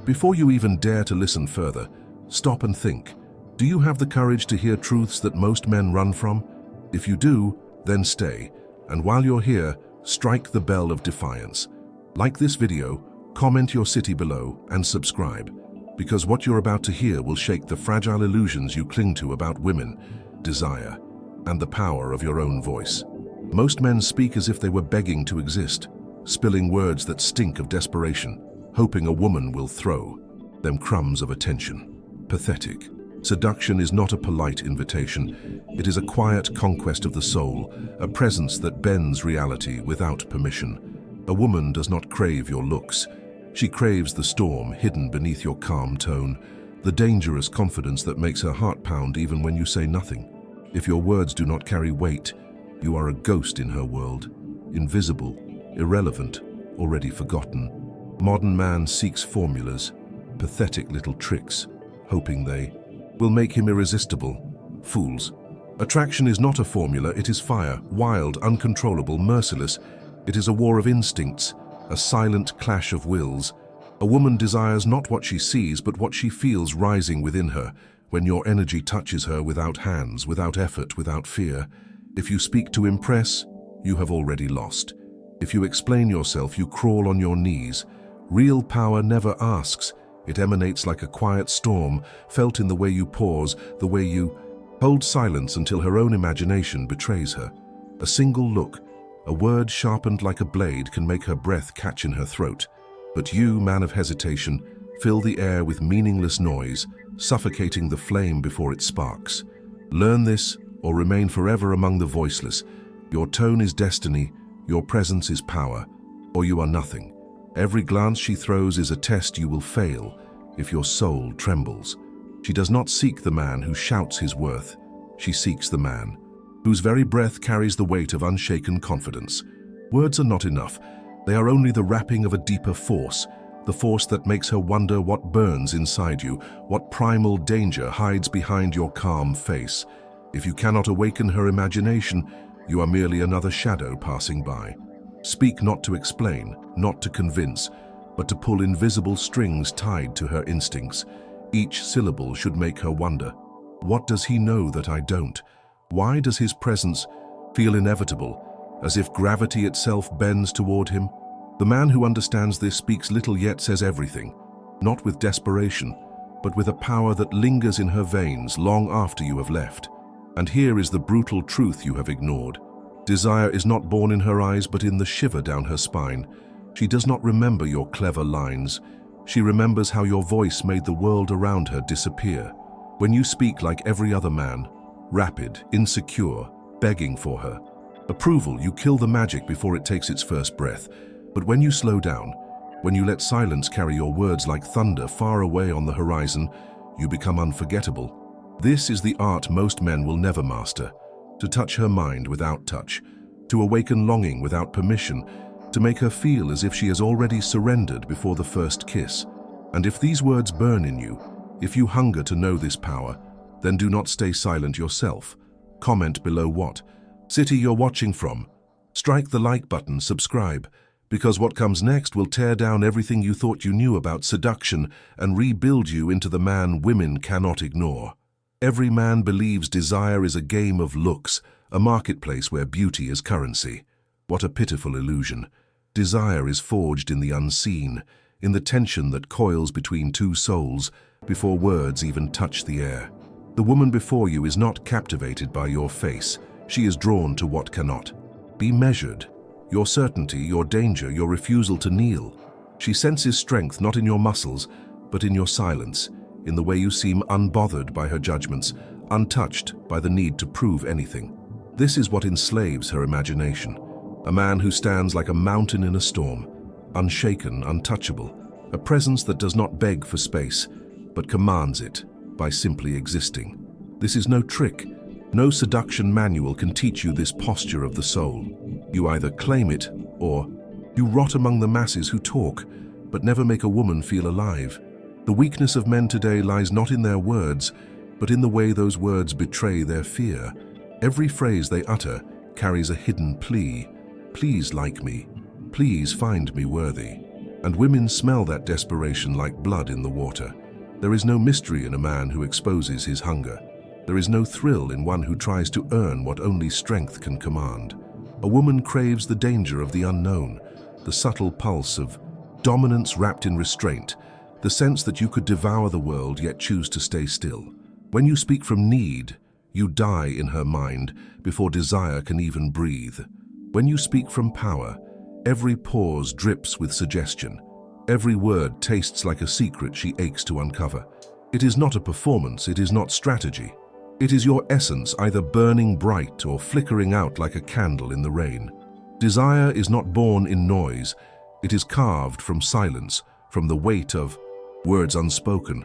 Before you even dare to listen further, stop and think. Do you have the courage to hear truths that most men run from? If you do, then stay. And while you're here, strike the bell of defiance. Like this video, comment your city below, and subscribe. Because what you're about to hear will shake the fragile illusions you cling to about women, desire, and the power of your own voice. Most men speak as if they were begging to exist, spilling words that stink of desperation, hoping a woman will throw them crumbs of attention. Pathetic. Seduction is not a polite invitation. It is a quiet conquest of the soul, a presence that bends reality without permission. A woman does not crave your looks. She craves the storm hidden beneath your calm tone, the dangerous confidence that makes her heart pound even when you say nothing. If your words do not carry weight, you are a ghost in her world, invisible, irrelevant, already forgotten. Modern man seeks formulas, pathetic little tricks, hoping they will make him irresistible. Fools. Attraction is not a formula, it is fire, wild, uncontrollable, merciless. It is a war of instincts, a silent clash of wills. A woman desires not what she sees, but what she feels rising within her, when your energy touches her without hands, without effort, without fear. If you speak to impress, you have already lost. If you explain yourself, you crawl on your knees. Real power never asks. It emanates like a quiet storm, felt in the way you pause, the way you hold silence until her own imagination betrays her. A single look, a word sharpened like a blade can make her breath catch in her throat. But you, man of hesitation, fill the air with meaningless noise, suffocating the flame before it sparks. Learn this, or remain forever among the voiceless. Your tone is destiny, your presence is power, or you are nothing. Every glance she throws is a test you will fail if your soul trembles. She does not seek the man who shouts his worth. She seeks the man whose very breath carries the weight of unshaken confidence. Words are not enough. They are only the wrapping of a deeper force, the force that makes her wonder what burns inside you, what primal danger hides behind your calm face. If you cannot awaken her imagination, you are merely another shadow passing by. Speak not to explain, not to convince, but to pull invisible strings tied to her instincts. Each syllable should make her wonder. What does he know that I don't? Why does his presence feel inevitable, as if gravity itself bends toward him? The man who understands this speaks little yet says everything, not with desperation, but with a power that lingers in her veins long after you have left. And here is the brutal truth you have ignored. Desire is not born in her eyes, but in the shiver down her spine. She does not remember your clever lines. She remembers how your voice made the world around her disappear. When you speak like every other man, rapid, insecure, begging for her approval, you kill the magic before it takes its first breath. But when you slow down, when you let silence carry your words like thunder far away on the horizon, you become unforgettable. This is the art most men will never master. To touch her mind without touch, to awaken longing without permission, to make her feel as if she has already surrendered before the first kiss. And if these words burn in you, if you hunger to know this power, then do not stay silent yourself. Comment below what city you're watching from. Strike the like button, subscribe, because what comes next will tear down everything you thought you knew about seduction and rebuild you into the man women cannot ignore. Every man believes desire is a game of looks, a marketplace where beauty is currency. What a pitiful illusion. Desire is forged in the unseen, in the tension that coils between two souls before words even touch the air. The woman before you is not captivated by your face. She is drawn to what cannot. Be measured. Your certainty, your danger, your refusal to kneel. She senses strength not in your muscles, but in your silence, in the way you seem unbothered by her judgments, untouched by the need to prove anything. This is what enslaves her imagination. A man who stands like a mountain in a storm, unshaken, untouchable, a presence that does not beg for space, but commands it by simply existing. This is no trick. No seduction manual can teach you this posture of the soul. You either claim it, or you rot among the masses who talk, but never make a woman feel alive. The weakness of men today lies not in their words, but in the way those words betray their fear. Every phrase they utter carries a hidden plea. Please like me. Please find me worthy. And women smell that desperation like blood in the water. There is no mystery in a man who exposes his hunger. There is no thrill in one who tries to earn what only strength can command. A woman craves the danger of the unknown, the subtle pulse of dominance wrapped in restraint, the sense that you could devour the world yet choose to stay still. When you speak from need, you die in her mind before desire can even breathe. When you speak from power, every pause drips with suggestion. Every word tastes like a secret she aches to uncover. It is not a performance, it is not strategy. It is your essence either burning bright or flickering out like a candle in the rain. Desire is not born in noise, it is carved from silence, from the weight of words unspoken.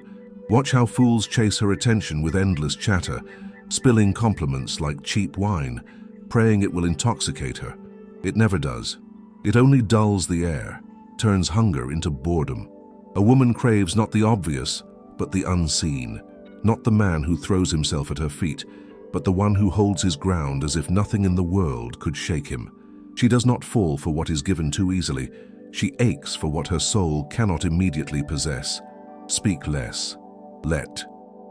Watch how fools chase her attention with endless chatter, spilling compliments like cheap wine, praying it will intoxicate her. It never does. It only dulls the air, turns hunger into boredom. A woman craves not the obvious, but the unseen. Not the man who throws himself at her feet, but the one who holds his ground as if nothing in the world could shake him. She does not fall for what is given too easily. She aches for what her soul cannot immediately possess. Speak less. Let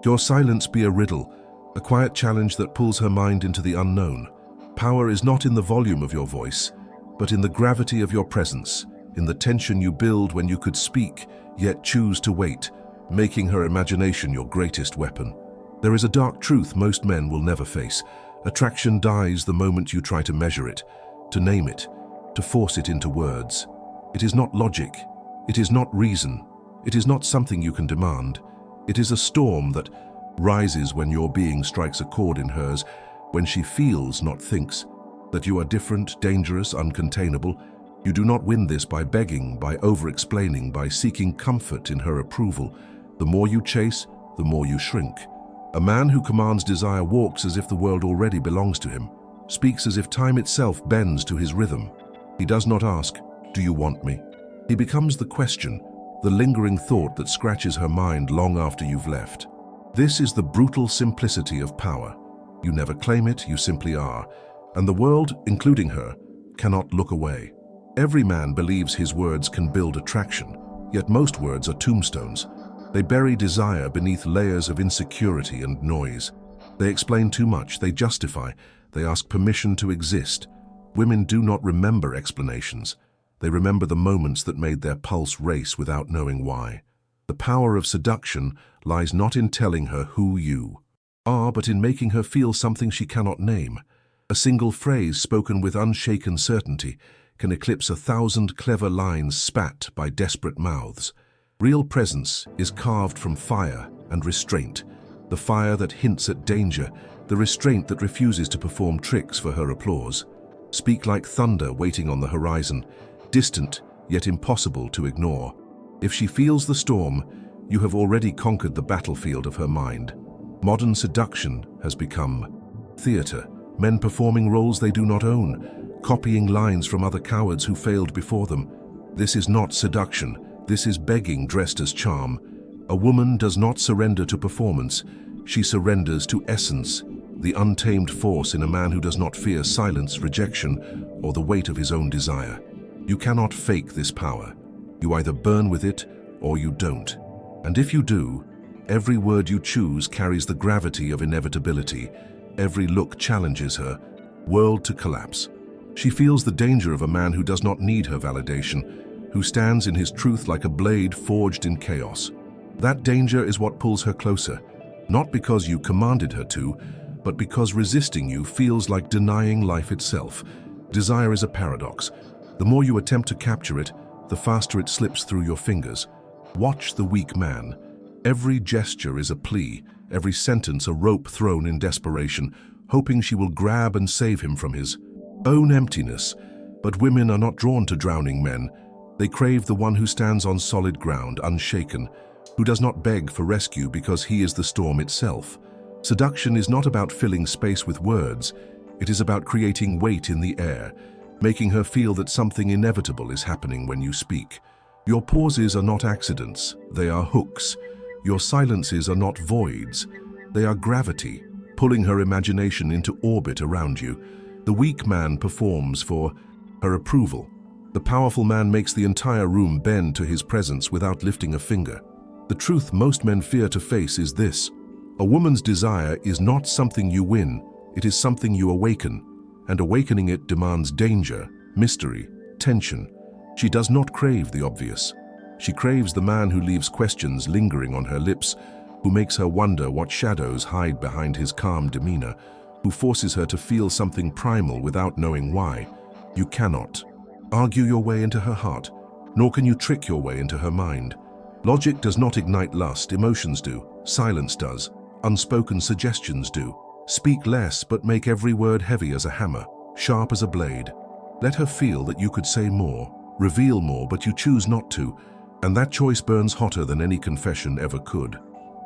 your silence be a riddle, a quiet challenge that pulls her mind into the unknown. Power is not in the volume of your voice, but in the gravity of your presence, in the tension you build when you could speak, yet choose to wait, making her imagination your greatest weapon. There is a dark truth most men will never face. Attraction dies the moment you try to measure it, to name it, to force it into words. It is not logic. It is not reason. It is not something you can demand. It is a storm that rises when your being strikes a chord in hers, when she feels, not thinks, that you are different, dangerous, uncontainable. You do not win this by begging, by over-explaining, by seeking comfort in her approval. The more you chase, the more you shrink. A man who commands desire walks as if the world already belongs to him, speaks as if time itself bends to his rhythm. He does not ask, "Do you want me?" He becomes the question, the lingering thought that scratches her mind long after you've left. This is the brutal simplicity of power. You never claim it, you simply are. And the world, including her, cannot look away. Every man believes his words can build attraction, yet most words are tombstones. They bury desire beneath layers of insecurity and noise. They explain too much, they justify, they ask permission to exist. Women do not remember explanations. They remember the moments that made their pulse race without knowing why. The power of seduction lies not in telling her who you are, but in making her feel something she cannot name. A single phrase spoken with unshaken certainty can eclipse 1,000 clever lines spat by desperate mouths. Real presence is carved from fire and restraint, the fire that hints at danger, the restraint that refuses to perform tricks for her applause. Speak like thunder waiting on the horizon, distant yet impossible to ignore. If she feels the storm, you have already conquered the battlefield of her mind. Modern seduction has become theater, men performing roles they do not own, copying lines from other cowards who failed before them. This is not seduction, this is begging dressed as charm. A woman does not surrender to performance, she surrenders to essence, the untamed force in a man who does not fear silence, rejection, or the weight of his own desire. You cannot fake this power. You either burn with it or you don't. And if you do, every word you choose carries the gravity of inevitability. Every look challenges her, world to collapse. She feels the danger of a man who does not need her validation, who stands in his truth like a blade forged in chaos. That danger is what pulls her closer, not because you commanded her to, but because resisting you feels like denying life itself. Desire is a paradox. The more you attempt to capture it, the faster it slips through your fingers. Watch the weak man. Every gesture is a plea, every sentence a rope thrown in desperation, hoping she will grab and save him from his own emptiness. But women are not drawn to drowning men. They crave the one who stands on solid ground, unshaken, who does not beg for rescue because he is the storm itself. Seduction is not about filling space with words. It is about creating weight in the air, making her feel that something inevitable is happening when you speak. Your pauses are not accidents, they are hooks. Your silences are not voids, they are gravity, pulling her imagination into orbit around you. The weak man performs for her approval. The powerful man makes the entire room bend to his presence without lifting a finger. The truth most men fear to face is this: a woman's desire is not something you win, it is something you awaken, and awakening it demands danger, mystery, tension. She does not crave the obvious. She craves the man who leaves questions lingering on her lips, who makes her wonder what shadows hide behind his calm demeanor, who forces her to feel something primal without knowing why. You cannot argue your way into her heart, nor can you trick your way into her mind. Logic does not ignite lust, emotions do. Silence does. Unspoken suggestions do. Speak less, but make every word heavy as a hammer, sharp as a blade. Let her feel that you could say more, reveal more, but you choose not to, and that choice burns hotter than any confession ever could.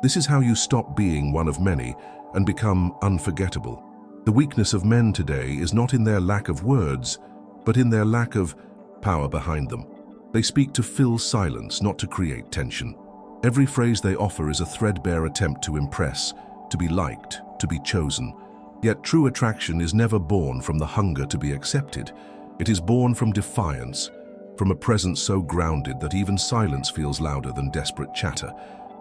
This is how you stop being one of many and become unforgettable. The weakness of men today is not in their lack of words, but in their lack of power behind them. They speak to fill silence, not to create tension. Every phrase they offer is a threadbare attempt to impress, to be liked, to be chosen. Yet true attraction is never born from the hunger to be accepted. It is born from defiance, from a presence so grounded that even silence feels louder than desperate chatter.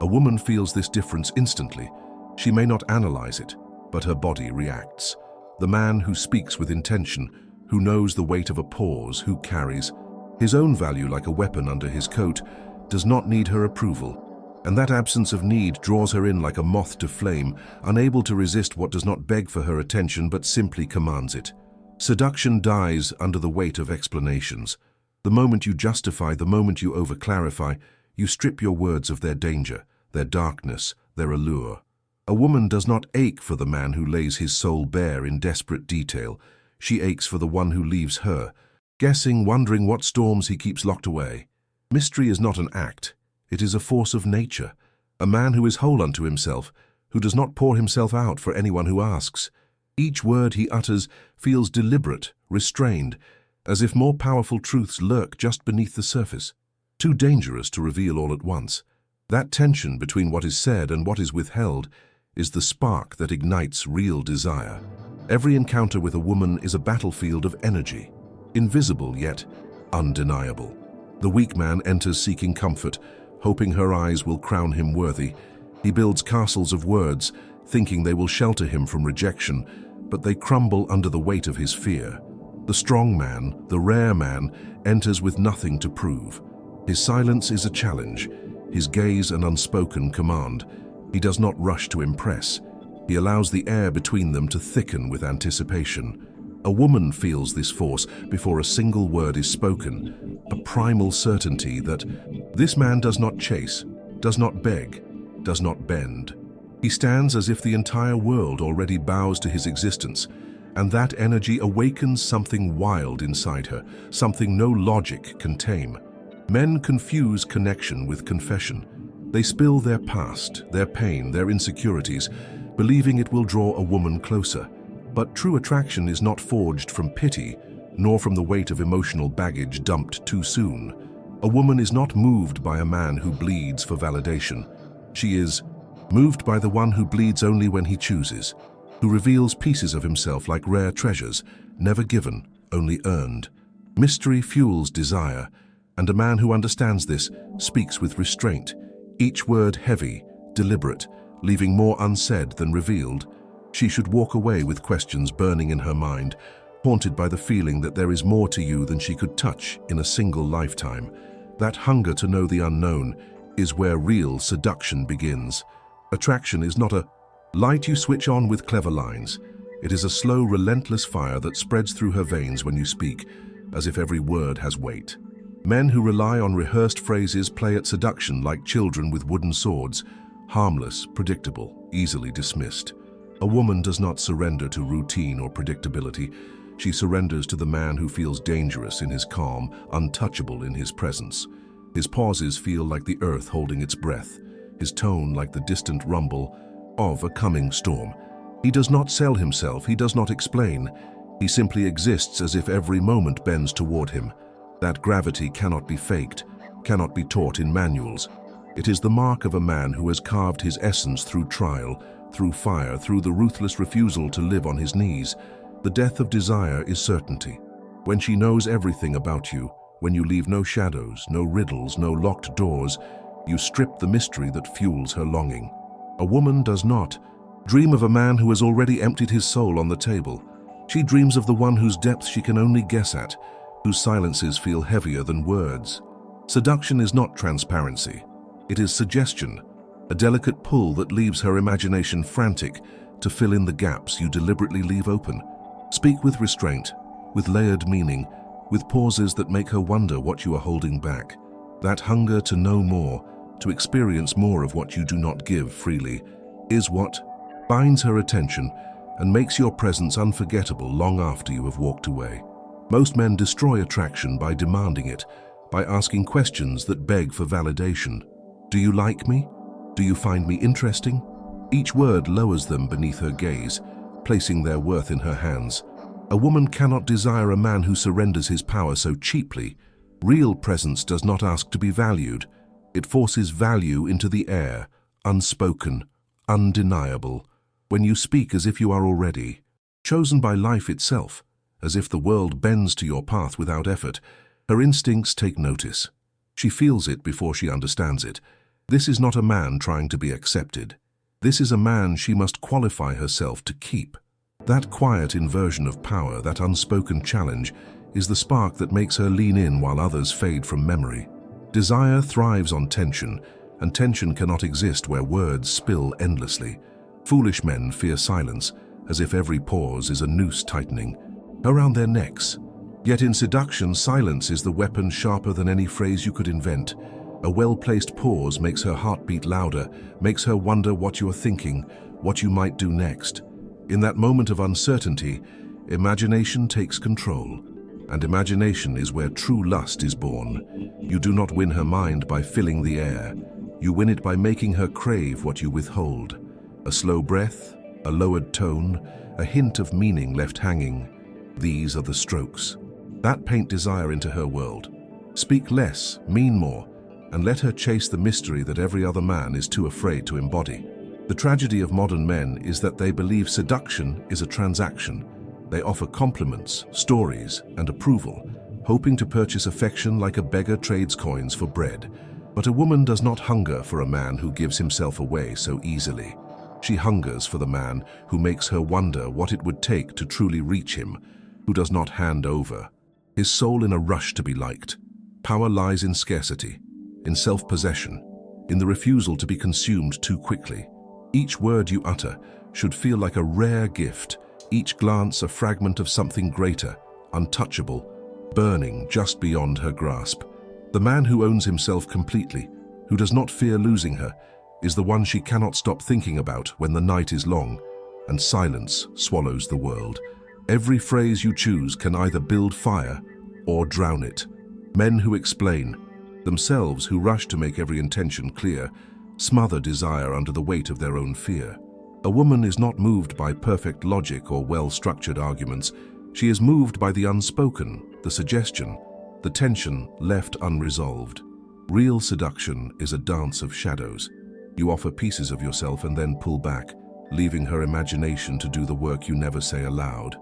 A woman feels this difference instantly. She may not analyze it, but her body reacts. The man who speaks with intention, who knows the weight of a pause, who carries his own value like a weapon under his coat, does not need her approval. And that absence of need draws her in like a moth to flame, unable to resist what does not beg for her attention but simply commands it. Seduction dies under the weight of explanations. The moment you justify, the moment you over-clarify, you strip your words of their danger, their darkness, their allure. A woman does not ache for the man who lays his soul bare in desperate detail. She aches for the one who leaves her, guessing, wondering what storms he keeps locked away. Mystery is not an act, it is a force of nature. A man who is whole unto himself, who does not pour himself out for anyone who asks. Each word he utters feels deliberate, restrained, as if more powerful truths lurk just beneath the surface, too dangerous to reveal all at once. That tension between what is said and what is withheld is the spark that ignites real desire. Every encounter with a woman is a battlefield of energy, invisible yet undeniable. The weak man enters seeking comfort, hoping her eyes will crown him worthy. He builds castles of words, thinking they will shelter him from rejection, but they crumble under the weight of his fear. The strong man, the rare man, enters with nothing to prove. His silence is a challenge, his gaze an unspoken command. He does not rush to impress. He allows the air between them to thicken with anticipation. A woman feels this force before a single word is spoken, a primal certainty that this man does not chase, does not beg, does not bend. He stands as if the entire world already bows to his existence, and that energy awakens something wild inside her, something no logic can tame. Men confuse connection with confession. They spill their past, their pain, their insecurities, believing it will draw a woman closer. But true attraction is not forged from pity, nor from the weight of emotional baggage dumped too soon. A woman is not moved by a man who bleeds for validation. She is moved by the one who bleeds only when he chooses, who reveals pieces of himself like rare treasures, never given, only earned. Mystery fuels desire, and a man who understands this speaks with restraint, each word heavy, deliberate, leaving more unsaid than revealed. She should walk away with questions burning in her mind, haunted by the feeling that there is more to you than she could touch in a single lifetime. That hunger to know the unknown is where real seduction begins. Attraction is not a light you switch on with clever lines. It is a slow, relentless fire that spreads through her veins when you speak, as if every word has weight. Men who rely on rehearsed phrases play at seduction like children with wooden swords, harmless, predictable, easily dismissed. A woman does not surrender to routine or predictability. She surrenders to the man who feels dangerous in his calm, untouchable in his presence. His pauses feel like the earth holding its breath, his tone like the distant rumble of a coming storm. He does not sell himself, he does not explain. He simply exists as if every moment bends toward him. That gravity cannot be faked, cannot be taught in manuals. It is the mark of a man who has carved his essence through trial, through fire, through the ruthless refusal to live on his knees. The death of desire is certainty. When she knows everything about you, When you leave no shadows, no riddles, no locked doors, you strip the mystery that fuels her longing. A woman does not dream of a man who has already emptied his soul on the table. She dreams of the one whose depth she can only guess at, whose silences feel heavier than words. Seduction is not transparency. It is suggestion, a delicate pull that leaves her imagination frantic to fill in the gaps you deliberately leave open. Speak with restraint, with layered meaning, with pauses that make her wonder what you are holding back. That hunger to know more, to experience more of what you do not give freely, is what binds her attention and makes your presence unforgettable long after you have walked away. Most men destroy attraction by demanding it, by asking questions that beg for validation. Do you like me? Do you find me interesting? Each word lowers them beneath her gaze, placing their worth in her hands. A woman cannot desire a man who surrenders his power so cheaply. Real presence does not ask to be valued. It forces value into the air, unspoken, undeniable. When you speak as if you are already chosen by life itself, as if the world bends to your path without effort, her instincts take notice. She feels it before she understands it. This is not a man trying to be accepted. This is a man she must qualify herself to keep. That quiet inversion of power, that unspoken challenge, is the spark that makes her lean in while others fade from memory. Desire thrives on tension, and tension cannot exist where words spill endlessly. Foolish men fear silence, as if every pause is a noose tightening around their necks. Yet in seduction, silence is the weapon sharper than any phrase you could invent. A well-placed pause makes her heart beat louder, makes her wonder what you are thinking, what you might do next. In that moment of uncertainty, imagination takes control. And imagination is where true lust is born. You do not win her mind by filling the air. You win it by making her crave what you withhold. A slow breath, a lowered tone, a hint of meaning left hanging. These are the strokes that paint desire into her world. Speak less, mean more, and let her chase the mystery that every other man is too afraid to embody. The tragedy of modern men is that they believe seduction is a transaction. They offer compliments, stories, and approval, hoping to purchase affection like a beggar trades coins for bread. But a woman does not hunger for a man who gives himself away so easily. She hungers for the man who makes her wonder what it would take to truly reach him, who does not hand over his soul in a rush to be liked. Power lies in scarcity, in self-possession, in the refusal to be consumed too quickly. Each word you utter should feel like a rare gift, each glance a fragment of something greater, untouchable, burning just beyond her grasp. The man who owns himself completely, who does not fear losing her, is the one she cannot stop thinking about when the night is long and silence swallows the world. Every phrase you choose can either build fire or drown it. Men who explain, themselves who rush to make every intention clear, smother desire under the weight of their own fear. A woman is not moved by perfect logic or well-structured arguments. She is moved by the unspoken, the suggestion, the tension left unresolved. Real seduction is a dance of shadows. You offer pieces of yourself and then pull back, leaving her imagination to do the work you never say aloud.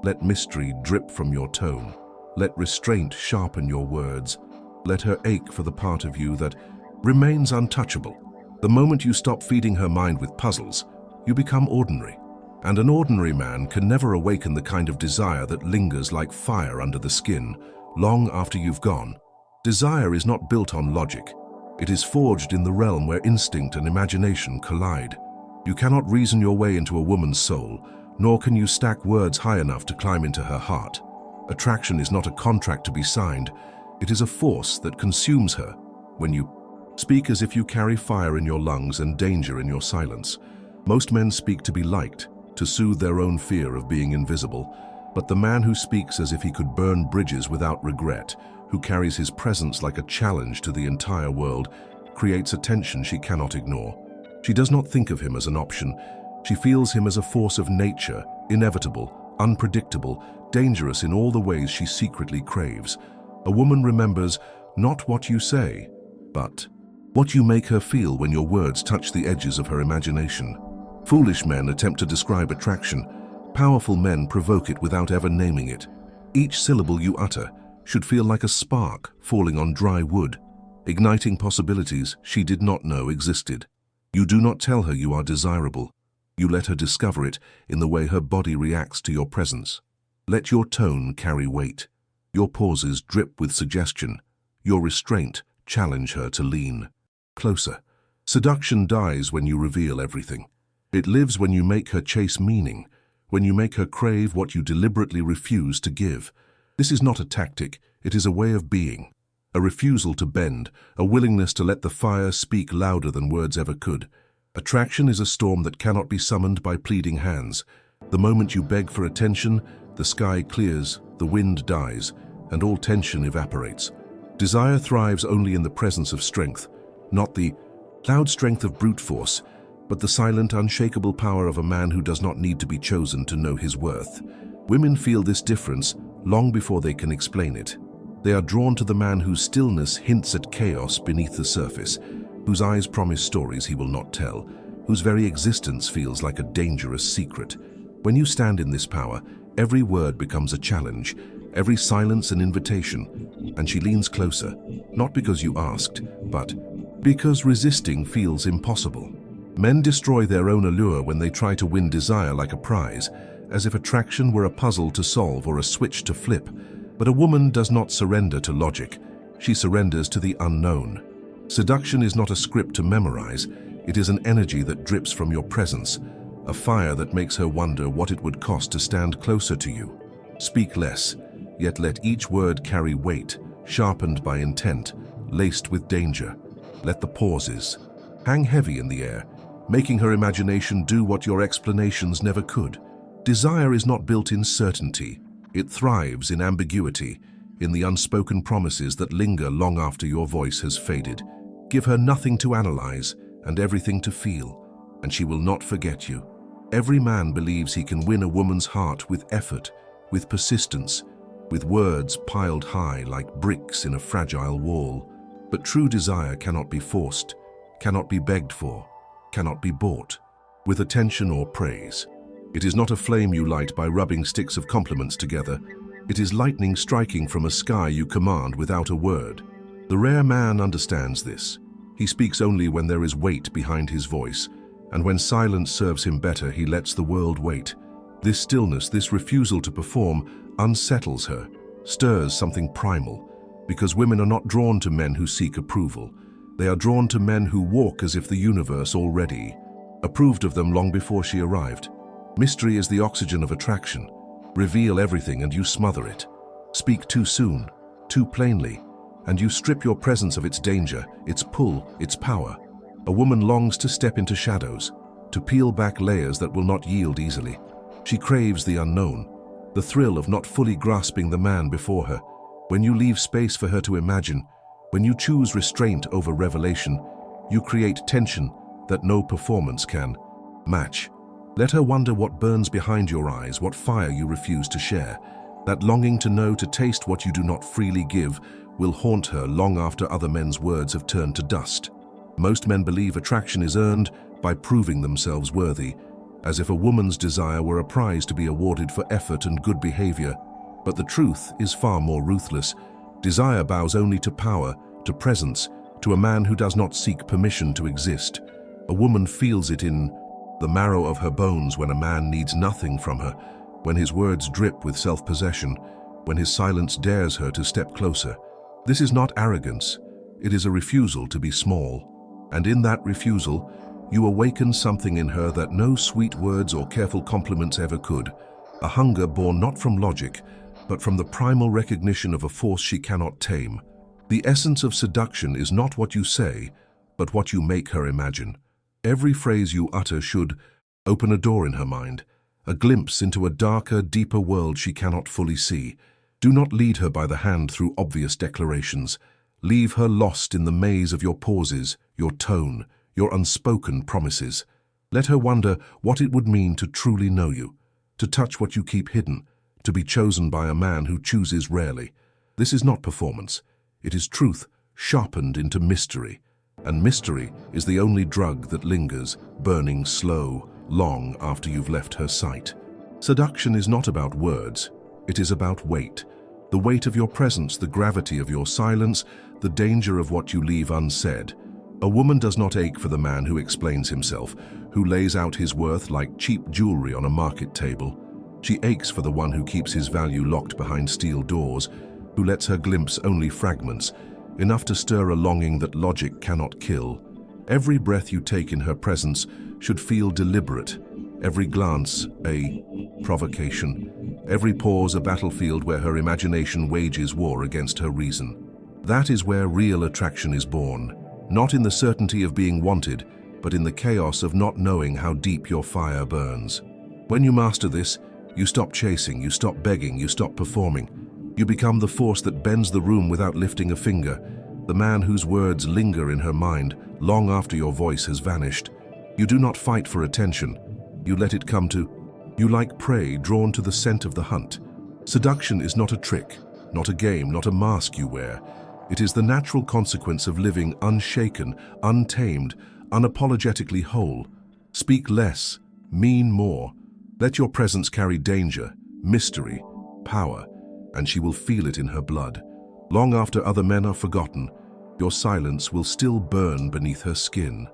Let mystery drip from your tone. Let restraint sharpen your words. Let her ache for the part of you that remains untouchable. The moment you stop feeding her mind with puzzles, you become ordinary. And an ordinary man can never awaken the kind of desire that lingers like fire under the skin, long after you've gone. Desire is not built on logic. It is forged in the realm where instinct and imagination collide. You cannot reason your way into a woman's soul, nor can you stack words high enough to climb into her heart. Attraction is not a contract to be signed. It is a force that consumes her. When you speak as if you carry fire in your lungs and danger in your silence. Most men speak to be liked, to soothe their own fear of being invisible. But the man who speaks as if he could burn bridges without regret, who carries his presence like a challenge to the entire world, creates a tension she cannot ignore. She does not think of him as an option. She feels him as a force of nature, inevitable, unpredictable, dangerous in all the ways she secretly craves. A woman remembers not what you say, but what you make her feel when your words touch the edges of her imagination. Foolish men attempt to describe attraction. Powerful men provoke it without ever naming it. Each syllable you utter should feel like a spark falling on dry wood, igniting possibilities she did not know existed. You do not tell her you are desirable. You let her discover it in the way her body reacts to your presence. Let your tone carry weight. Your pauses drip with suggestion. Your restraint challenge her to lean closer. Seduction dies when you reveal everything. It lives when you make her chase meaning, when you make her crave what you deliberately refuse to give. This is not a tactic, it is a way of being. A refusal to bend, a willingness to let the fire speak louder than words ever could. Attraction is a storm that cannot be summoned by pleading hands. The moment you beg for attention, the sky clears, the wind dies, and all tension evaporates. Desire thrives only in the presence of strength, not the loud strength of brute force, but the silent, unshakable power of a man who does not need to be chosen to know his worth. Women feel this difference long before they can explain it. They are drawn to the man whose stillness hints at chaos beneath the surface, whose eyes promise stories he will not tell, whose very existence feels like a dangerous secret. When you stand in this power, every word becomes a challenge, every silence an invitation, and she leans closer, not because you asked, but because resisting feels impossible. Men destroy their own allure when they try to win desire like a prize, as if attraction were a puzzle to solve or a switch to flip. But a woman does not surrender to logic. She surrenders to the unknown. Seduction is not a script to memorize. It is an energy that drips from your presence, a fire that makes her wonder what it would cost to stand closer to you. Speak less, yet let each word carry weight, sharpened by intent, laced with danger. Let the pauses hang heavy in the air, making her imagination do what your explanations never could. Desire is not built in certainty. It thrives in ambiguity, in the unspoken promises that linger long after your voice has faded. Give her nothing to analyze and everything to feel, and she will not forget you. Every man believes he can win a woman's heart with effort, with persistence, with words piled high like bricks in a fragile wall. But true desire cannot be forced, cannot be begged for, cannot be bought with attention or praise. It is not a flame you light by rubbing sticks of compliments together. It is lightning striking from a sky you command without a word. The rare man understands this. He speaks only when there is weight behind his voice, and when silence serves him better, he lets the world wait. This stillness, this refusal to perform, unsettles her, stirs something primal, because women are not drawn to men who seek approval. They are drawn to men who walk as if the universe already approved of them long before she arrived. Mystery is the oxygen of attraction. Reveal everything and you smother it. Speak too soon, too plainly, and you strip your presence of its danger, its pull, its power. A woman longs to step into shadows, to peel back layers that will not yield easily. She craves the unknown, the thrill of not fully grasping the man before her. When you leave space for her to imagine, when you choose restraint over revelation, you create tension that no performance can match. Let her wonder what burns behind your eyes, what fire you refuse to share. That longing to know, to taste what you do not freely give, will haunt her long after other men's words have turned to dust. Most men believe attraction is earned by proving themselves worthy, as if a woman's desire were a prize to be awarded for effort and good behavior. But the truth is far more ruthless. Desire bows only to power, to presence, to a man who does not seek permission to exist. A woman feels it in the marrow of her bones when a man needs nothing from her, when his words drip with self-possession, when his silence dares her to step closer. This is not arrogance, it is a refusal to be small. And in that refusal, you awaken something in her that no sweet words or careful compliments ever could. A hunger born not from logic, but from the primal recognition of a force she cannot tame. The essence of seduction is not what you say, but what you make her imagine. Every phrase you utter should open a door in her mind, a glimpse into a darker, deeper world she cannot fully see. Do not lead her by the hand through obvious declarations. Leave her lost in the maze of your pauses, your tone, your unspoken promises. Let her wonder what it would mean to truly know you, to touch what you keep hidden, to be chosen by a man who chooses rarely. This is not performance. It is truth sharpened into mystery. And mystery is the only drug that lingers, burning slow, long after you've left her sight. Seduction is not about words. It is about weight. The weight of your presence, the gravity of your silence, the danger of what you leave unsaid. A woman does not ache for the man who explains himself, who lays out his worth like cheap jewelry on a market table. She aches for the one who keeps his value locked behind steel doors, who lets her glimpse only fragments, enough to stir a longing that logic cannot kill. Every breath you take in her presence should feel deliberate, every glance a provocation, every pause a battlefield where her imagination wages war against her reason. That is where real attraction is born, not in the certainty of being wanted, but in the chaos of not knowing how deep your fire burns. When you master this, you stop chasing, you stop begging, you stop performing. You become the force that bends the room without lifting a finger, the man whose words linger in her mind long after your voice has vanished. You do not fight for attention. You let it come to you like prey drawn to the scent of the hunt. Seduction is not a trick, not a game, not a mask you wear. It is the natural consequence of living unshaken, untamed, unapologetically whole. Speak less, mean more. Let your presence carry danger, mystery, power, and she will feel it in her blood. Long after other men are forgotten, your silence will still burn beneath her skin.